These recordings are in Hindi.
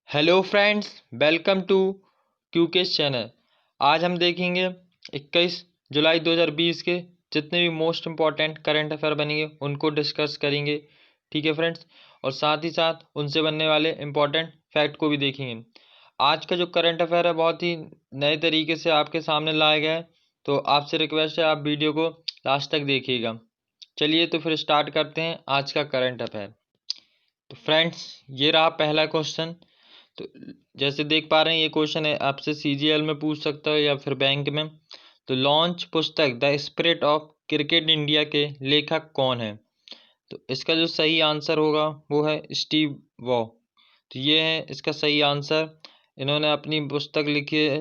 हेलो फ्रेंड्स, वेलकम टू क्यूकेस चैनल। आज हम देखेंगे 21 जुलाई 2020 के जितने भी मोस्ट इम्पॉर्टेंट करंट अफेयर बनेंगे उनको डिस्कस करेंगे। ठीक है फ्रेंड्स, और साथ ही साथ उनसे बनने वाले इम्पॉर्टेंट फैक्ट को भी देखेंगे। आज का जो करंट अफेयर है बहुत ही नए तरीके से आपके सामने लाया गया है, तो आपसे रिक्वेस्ट है आप वीडियो को लास्ट तक देखिएगा। चलिए तो फिर स्टार्ट करते हैं आज का करंट अफेयर। तो फ्रेंड्स, ये रहा पहला क्वेश्चन। तो जैसे देख पा रहे हैं ये क्वेश्चन है आपसे सीजीएल में पूछ सकता है या फिर बैंक में। तो लॉन्च पुस्तक the spirit of cricket India के लेखक कौन है? तो इसका जो सही आंसर होगा वो है स्टीव वॉ। तो ये है इसका सही आंसर। इन्होंने अपनी पुस्तक लिखी है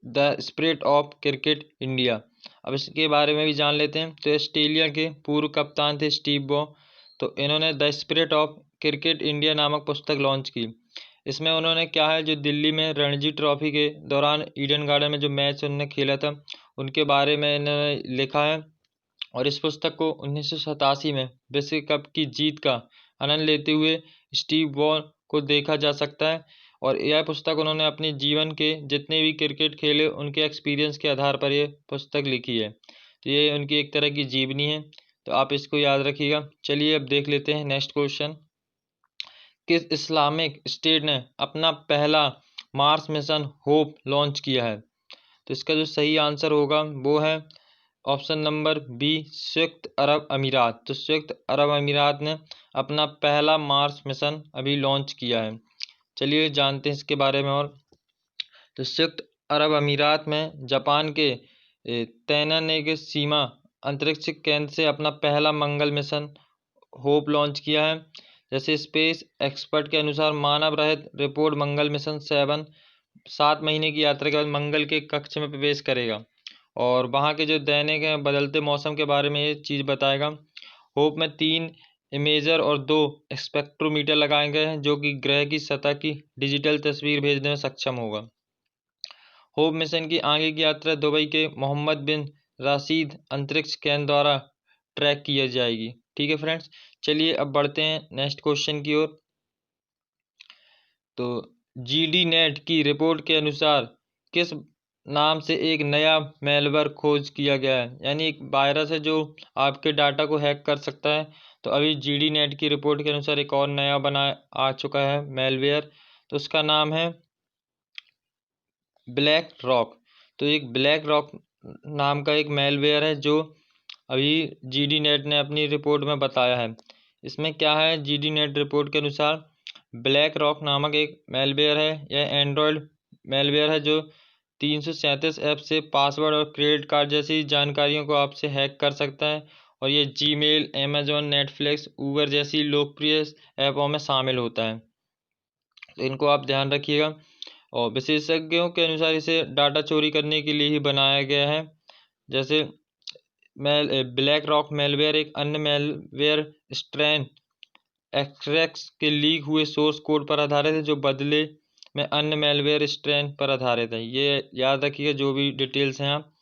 the spirit of cricket India. अब इसके बारे में भी जान लेते हैं। तो ऑस्ट्रेलिया के पूर्व कप्तान थे स्टीव वॉ। तो इन्होंने the spirit of cricket India नामक पुस्तक लॉन्च की। इसमें उन्होंने क्या है जो दिल्ली में रणजी ट्रॉफी के दौरान ईडन गार्डन में जो मैच उन्होंने खेला था उनके बारे में इन्होंने लिखा है। और इस पुस्तक को 1987 में विश्व कप की जीत का आनंद लेते हुए स्टीव वॉ को देखा जा सकता है। और यह पुस्तक उन्होंने अपने जीवन के जितने भी क्रिकेट खेले उनके एक्सपीरियंस के आधार पर यह पुस्तक लिखी है। तो ये उनकी एक तरह की जीवनी है, तो आप इसको याद रखिएगा। चलिए अब देख लेते हैं नेक्स्ट क्वेश्चन। किस इस्लामिक स्टेट ने अपना पहला मार्स मिशन होप लॉन्च किया है? तो इसका जो सही आंसर होगा वो है ऑप्शन नंबर बी, संयुक्त अरब अमीरात। तो संयुक्त अरब अमीरात ने अपना पहला मार्स मिशन अभी लॉन्च किया है। चलिए जानते हैं इसके बारे में और। तो संयुक्त अरब अमीरात में जापान के तैनानेगे सीमा अंतरिक्ष केंद्र से अपना पहला मंगल मिशन होप लॉन्च किया है। जैसे स्पेस एक्सपर्ट के अनुसार मानव रहित रिपोर्ट मंगल मिशन 7 महीने की यात्रा के बाद मंगल के कक्ष में प्रवेश करेगा और वहाँ के जो दैनिक हैं बदलते मौसम के बारे में ये चीज़ बताएगा। होप में 3 इमेजर और 2 स्पेक्ट्रोमीटर लगाए गए हैं जो कि ग्रह की सतह की डिजिटल तस्वीर भेजने में सक्षम होगा। होप मिशन की आगे की यात्रा दुबई के मोहम्मद बिन राशिद अंतरिक्ष केंद्र द्वारा ट्रैक की जाएगी। ठीक है फ्रेंड्स, चलिए अब बढ़ते हैं नेक्स्ट क्वेश्चन की ओर। तो जीडी नेट की रिपोर्ट के अनुसार किस नाम से एक नया मेलवेयर खोज किया गया है? यानी एक वायरस है जो आपके डाटा को हैक कर सकता है। तो अभी जीडी नेट की रिपोर्ट के अनुसार एक और नया बना आ चुका है मेलवेयर। तो उसका नाम है ब्लैक रॉक। तो एक ब्लैक रॉक नाम का एक मेलवेयर है जो अभी जीडी नेट ने अपनी रिपोर्ट में बताया है। इसमें क्या है, जीडी नेट रिपोर्ट के अनुसार ब्लैक रॉक नामक एक मेलवेयर है। यह एंड्रॉयड मेलवेयर है जो 337 ऐप से पासवर्ड और क्रेडिट कार्ड जैसी जानकारियों को आपसे हैक कर सकता है। और ये जीमेल, अमेजॉन, नेटफ्लिक्स, ऊबर जैसी लोकप्रिय ऐपों में शामिल होता है। तो इनको आप ध्यान रखिएगा। और विशेषज्ञों के अनुसार इसे डाटा चोरी करने के लिए ही बनाया गया है। जैसे ब्लैक रॉक मेलवेयर एक अन्य मेलवेयर स्ट्रेन एक्सरेक्स के लीक हुए सोर्स कोड पर आधारित है जो बदले में अन्य मेलवेयर स्ट्रेन पर आधारित है। ये याद रखिएगा जो भी डिटेल्स हैं आप।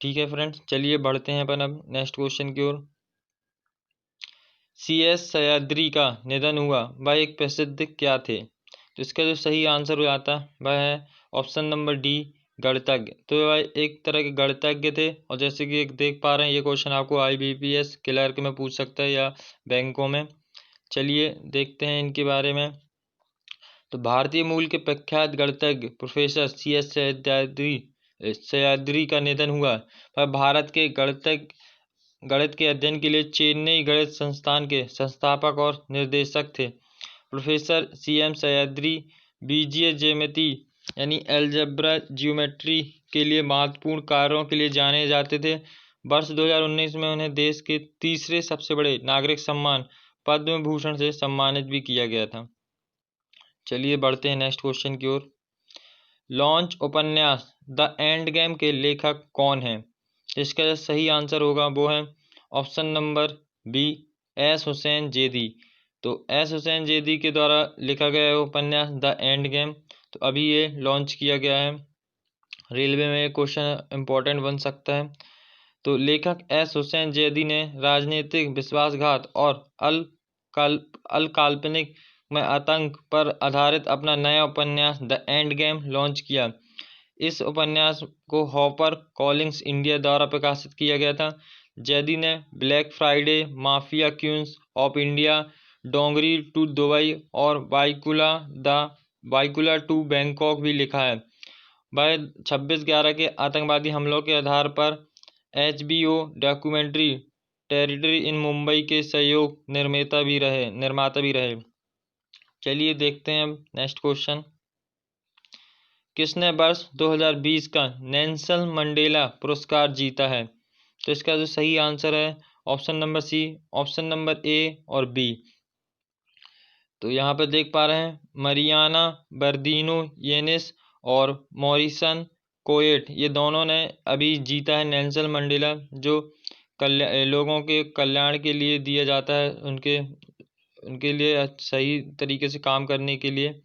ठीक है फ्रेंड्स, चलिए बढ़ते हैं अपन अब नेक्स्ट क्वेश्चन की ओर। CS सह्याद्री का निधन हुआ, वह एक प्रसिद्ध क्या थे? तो इसका जो सही आंसर हो जाता है वह है ऑप्शन नंबर डी, गणितज्ञ। तो वह एक तरह के गणितज्ञ थे। और जैसे कि देख पा रहे हैं ये क्वेश्चन आपको IBPS क्लर्क में पूछ सकता है या बैंकों में। चलिए देखते हैं इनके बारे में। तो भारतीय मूल के प्रख्यात गणितज्ञ प्रोफेसर CS सह्याद्री का निधन हुआ। वह भारत के गणित के अध्ययन के लिए चेन्नई गणित संस्थान के संस्थापक और निर्देशक थे। प्रोफेसर CM सह्याद्री बीजीय ज्यामिति यानी एलजेब्रा ज्योमेट्री के लिए महत्वपूर्ण कार्यों के लिए जाने जाते थे। वर्ष 2019 में उन्हें देश के तीसरे सबसे बड़े नागरिक सम्मान पद्म भूषण से सम्मानित भी किया गया था। चलिए बढ़ते हैं नेक्स्ट क्वेश्चन की ओर। लॉन्च उपन्यास द एंड गेम के लेखक कौन है? इसका जो सही आंसर होगा वो है option number B, S Hussain Zaidi. तो S हुसैन जेदी के द्वारा लिखा गया उपन्यास द एंड गेम तो अभी ये लॉन्च किया गया है। रेलवे में ये क्वेश्चन इम्पोर्टेंट बन सकता है। तो लेखक S हुसैन जेदी ने राजनीतिक विश्वासघात और अल काल्पनिक में आतंक पर आधारित अपना नया उपन्यास द एंड गेम लॉन्च किया। इस उपन्यास को हॉपर कॉलिंग्स इंडिया द्वारा प्रकाशित किया गया था। जैदी ने Black Friday, Mafia Queens of India, Dongri to Dubai और वाइकुला टू बैंकॉक भी लिखा है। वह 26/11 के आतंकवादी हमलों के आधार पर HBO documentary territory in Mumbai के सहयोग निर्माता भी रहे। चलिए देखते हैं अब नेक्स्ट क्वेश्चन। किसने वर्ष 2020 का नेल्सन मंडेला पुरस्कार जीता है? तो इसका जो सही आंसर है option number C, option number A और बी। तो यहाँ पर देख पा रहे हैं मरियाना बर्दिनो येनिस और मॉरिसन कोएट, ये दोनों ने अभी जीता है नेल्सन मंडेला, जो लोगों के कल्याण के लिए दिया जाता है, उनके लिए सही तरीके से काम करने के लिए।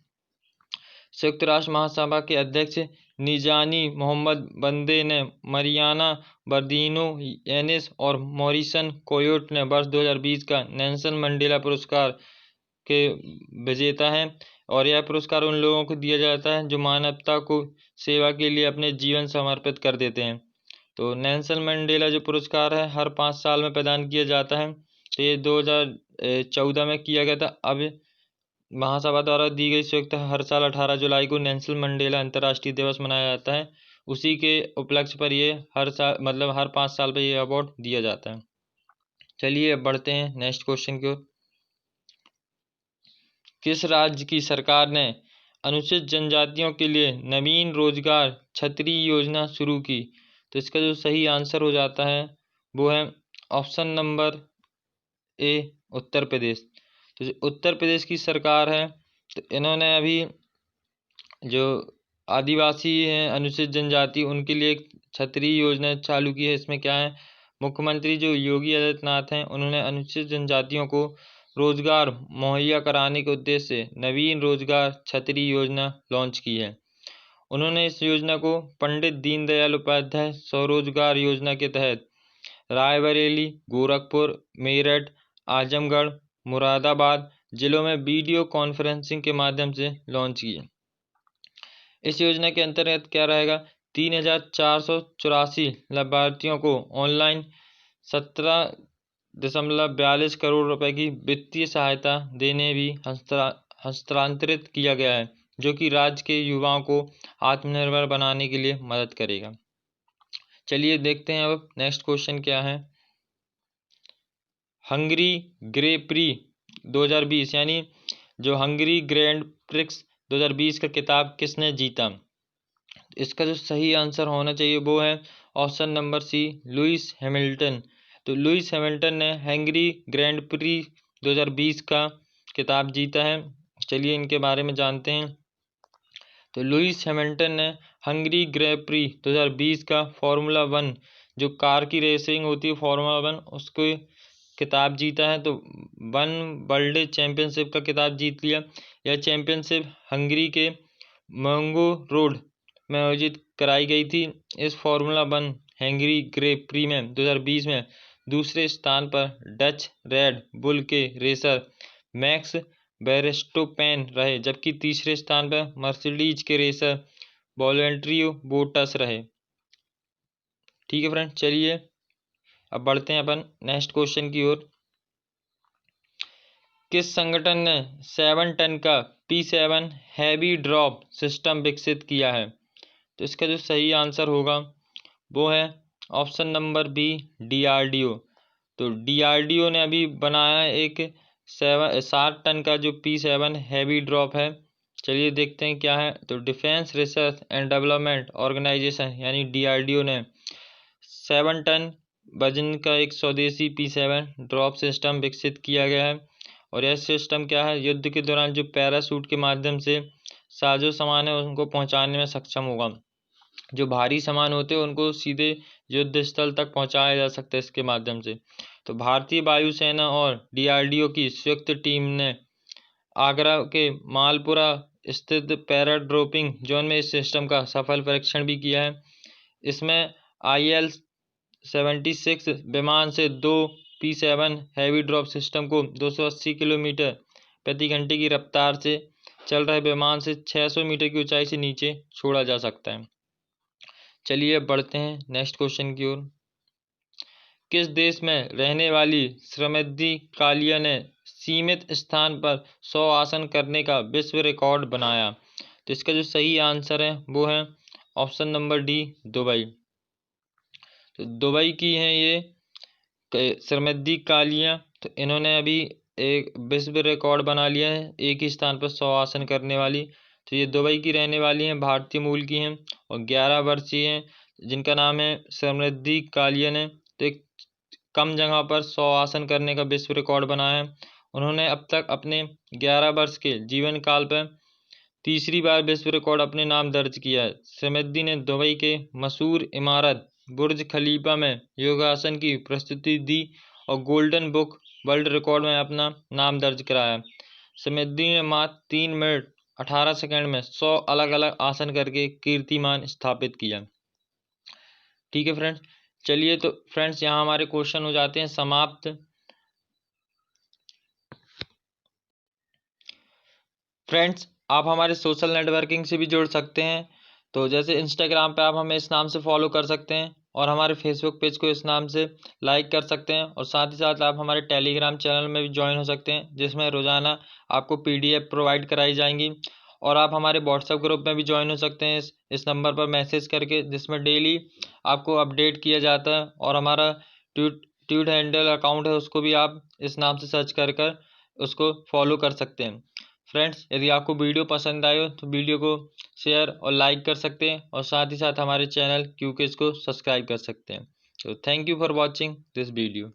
संयुक्त राष्ट्र महासभा के अध्यक्ष निजानी मोहम्मद बंदे ने मरियाना बर्दिनो येनिस और मॉरिसन कोएट ने वर्ष 2020 का नेल्सन मंडेला पुरस्कार के विजेता हैं। और यह पुरस्कार उन लोगों को दिया जाता है जो मानवता को सेवा के लिए अपने जीवन समर्पित कर देते हैं। तो नेल्सन मंडेला जो पुरस्कार है हर 5 साल में प्रदान किया जाता है। तो ये 2014 में किया गया था। अब महासभा द्वारा दी गई संयुक्त हर साल 18 जुलाई को नेल्सन मंडेला अंतर्राष्ट्रीय दिवस मनाया जाता है। उसी के उपलक्ष्य पर ये हर साल मतलब हर 5 साल पर ये अवार्ड दिया जाता है। चलिए अब बढ़ते हैं नेक्स्ट क्वेश्चन की ओर। किस राज्य की सरकार ने अनुसूचित जनजातियों के लिए नवीन रोजगार छतरी योजना शुरू की? तो इसका जो सही आंसर हो जाता है वो है ऑप्शन नंबर ए, उत्तर प्रदेश। तो जो उत्तर प्रदेश की सरकार है, तो इन्होंने अभी जो आदिवासी हैं अनुसूचित जनजाति उनके लिए एक छतरी योजना चालू की है। इसमें क्या है, मुख्यमंत्री जो योगी आदित्यनाथ हैं उन्होंने अनुसूचित जनजातियों को रोजगार मुहैया कराने के उद्देश्य से नवीन रोजगार छतरी योजना लॉन्च की है। उन्होंने इस योजना को पंडित दीनदयाल उपाध्याय स्वरोजगार योजना के तहत रायबरेली, गोरखपुर, मेरठ, आजमगढ़, मुरादाबाद जिलों में वीडियो कॉन्फ्रेंसिंग के माध्यम से लॉन्च किए। इस योजना के अंतर्गत क्या रहेगा, 3,484 लाभार्थियों को ऑनलाइन 17.42 करोड़ रुपए की वित्तीय सहायता देने भी हस्तांतरित किया गया है, जो कि राज्य के युवाओं को आत्मनिर्भर बनाने के लिए मदद करेगा। चलिए देखते हैं अब नेक्स्ट क्वेश्चन क्या है। हंगरी ग्रे प्री 2020 यानी जो हंगरी ग्रैंड प्रिक्स 2020 का खिताब किसने जीता? इसका जो सही आंसर होना चाहिए वो है option number C, Lewis Hamilton. तो लुइस हैमिल्टन ने हंगरी ग्रैंड प्री 2020 का खिताब जीता है। चलिए इनके बारे में जानते हैं। तो लुइस हैमिल्टन ने हंगरी ग्रैंड प्री 2020 का फार्मूला 1 जो कार की रेसिंग होती है फार्मूला 1 उसको खिताब जीता है। तो 1 वर्ल्ड चैंपियनशिप का खिताब जीत लिया। यह चैंपियनशिप हंगरी के मंगो रोड में आयोजित कराई गई थी। इस फार्मूला 1 हंगरी ग्रे प्री में 2020 में दूसरे स्थान पर डच रेड बुल के रेसर मैक्स वेरस्टैपेन रहे, जबकि तीसरे स्थान पर मर्सिडीज के रेसर वॉलेंट्री बोटस रहे। ठीक है फ्रेंड, चलिए अब बढ़ते हैं अपन नेक्स्ट क्वेश्चन की ओर। किस संगठन ने 7 टन का P7 हैवी ड्रॉप सिस्टम विकसित किया है? तो इसका जो सही आंसर होगा वो है ऑप्शन नंबर बी, DRDO। तो DRDO ने अभी बनाया एक 7 टन का जो P7 हैवी ड्रॉप है। चलिए देखते हैं क्या है। तो defence research and development organisation यानी DRDO ने 7 टन वजन का एक स्वदेशी P7 ड्रॉप सिस्टम विकसित किया गया है। और यह सिस्टम क्या है, युद्ध के दौरान जो पैराशूट के माध्यम से साजो सामान है उनको पहुंचाने में सक्षम होगा। जो भारी सामान होते हैं उनको सीधे युद्ध स्थल तक पहुंचाया जा सकता है इसके माध्यम से। तो भारतीय वायुसेना और DRDO की संयुक्त टीम ने आगरा के मालपुरा स्थित पैराड्रोपिंग जोन में इस सिस्टम का सफल परीक्षण भी किया है। इसमें IL-76 विमान से 2 P7 हैवी ड्रॉप सिस्टम को 280 किलोमीटर प्रति घंटे की रफ्तार से चल रहे विमान से 600 मीटर की ऊंचाई से नीचे छोड़ा जा सकता है। चलिए अब बढ़ते हैं नेक्स्ट क्वेश्चन की ओर। किस देश में रहने वाली समृद्धि कालिया ने सीमित स्थान पर 100 आसन करने का विश्व रिकॉर्ड बनाया? तो इसका जो सही आंसर है वो है ऑप्शन नंबर डी, दुबई। तो दुबई की हैं ये समृद्धि कालिया। तो इन्होंने अभी एक विश्व रिकॉर्ड बना लिया है एक ही स्थान पर 100 आसन करने वाली। तो ये दुबई की रहने वाली हैं, भारतीय मूल की हैं और 11 वर्षीय हैं, जिनका नाम है समृद्धि कालिया ने। तो एक कम जगह पर 100 आसन करने का विश्व रिकॉर्ड बनाया है। उन्होंने अब तक अपने 11 वर्ष के जीवन काल पर तीसरी बार विश्व रिकॉर्ड अपने नाम दर्ज किया है। समृद्धि ने दुबई के मशहूर इमारत बुर्ज खलीफा में योगासन की प्रस्तुति दी और गोल्डन बुक वर्ल्ड रिकॉर्ड में अपना नाम दर्ज कराया। समृद्धि ने मात्र 3 मिनट 18 सेकंड में 100 अलग अलग आसन करके कीर्तिमान स्थापित किया। ठीक है फ्रेंड्स, चलिए तो फ्रेंड्स यहाँ हमारे क्वेश्चन हो जाते हैं समाप्त। फ्रेंड्स, आप हमारे सोशल नेटवर्किंग से भी जुड़ सकते हैं। तो जैसे इंस्टाग्राम पे आप हमें इस नाम से फॉलो कर सकते हैं और हमारे फेसबुक पेज को इस नाम से लाइक कर सकते हैं, और साथ ही साथ आप हमारे टेलीग्राम चैनल में भी ज्वाइन हो सकते हैं, जिसमें रोज़ाना आपको PDF प्रोवाइड कराई जाएंगी। और आप हमारे व्हाट्सएप ग्रुप में भी ज्वाइन हो सकते हैं इस नंबर पर मैसेज करके, जिसमें डेली आपको अपडेट किया जाता है। और हमारा ट्वीट हैंडल अकाउंट है, उसको भी आप इस नाम से सर्च कर उसको फॉलो कर सकते हैं। फ्रेंड्स, यदि आपको वीडियो पसंद आए हो तो वीडियो को शेयर और लाइक कर सकते हैं, और साथ ही साथ हमारे चैनल क्यूकेस को सब्सक्राइब कर सकते हैं। तो thank you for watching this video.